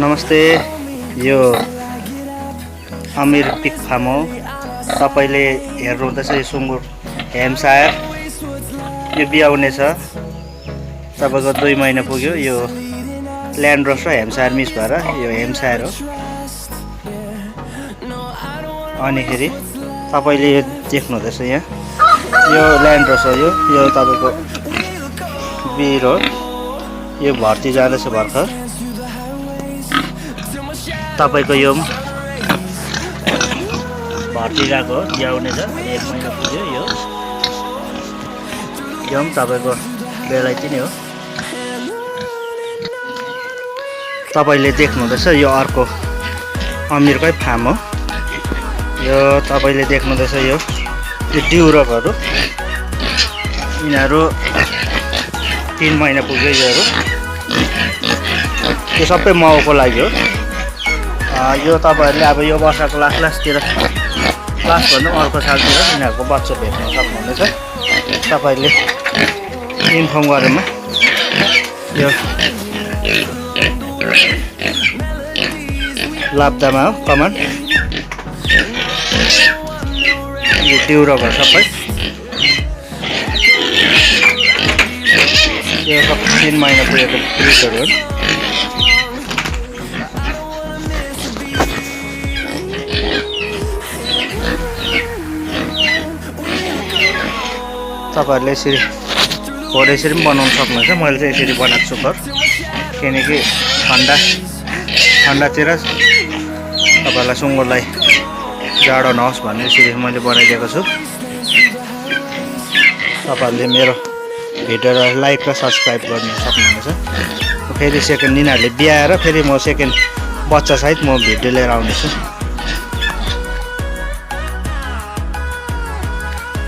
नमस्ते, यो अमीर pig farm हो। तपाईँले हेर्नुहुँदैछ यो सुँगुर हेम्सायर। यो बियाउने छ, तपाईँको 2 महिना पुग्यो। यो ल्यान्ड्रोस र हेम्सायर मिक्स भएर यो हेम्सायर हो। अनिखेरि तपाईँले यो देख्नुहुँदैछ यहाँ, यो ल्यान्ड्रोस हो। यो तपाईँको बिर हो। यो भर्ती जाँदैछ भर्खर। तपाईँको यो भर्ती गएको हो, ब्याउने छ, 1 महिना पुग्यो। यो पनि तपाईँको बेलायती नै हो। तपाईँले देख्नुहुँदैछ यो अर्को अमीरकै फार्म हो। यो तपाईँले देख्नुहुँदैछ यो ड्युरकहरू, यिनीहरू 3 महिना पुग्यो। योहरू यो सबै माउको लागि हो। यो तपाईँहरूले अब यो वर्षको लास्टतिर भन्दा अर्को सालतिर यिनीहरूको बच्चा भेट्न सक्नुहुनेछ। तपाईँहरूले इन्फर्म गरेमा यो लाप्दामा हो कमान। यो ड्युरकहरू सबै यो सबै 3 महिना पुगेको ब्रिडहरू हो। तपाईँहरूले यसरी खोर यसरी पनि बनाउनु सक्नुहुन्छ। मैले चाहिँ यसरी बनाएको छु घर, किनकि ठन्डातिर तपाईँहरूलाई सुँगुरलाई जाडो नहोस् भन्ने यसरी मैले बनाइदिएको छु। तपाईँहरूले मेरो भिडियोलाई लाइक र सब्सक्राइब गर्न सक्नुहुनेछ। फेरि सेकेन्ड यिनीहरूले ब्याएर फेरि म सेकेन्ड बच्चासहित म भिडियो लिएर आउनेछु।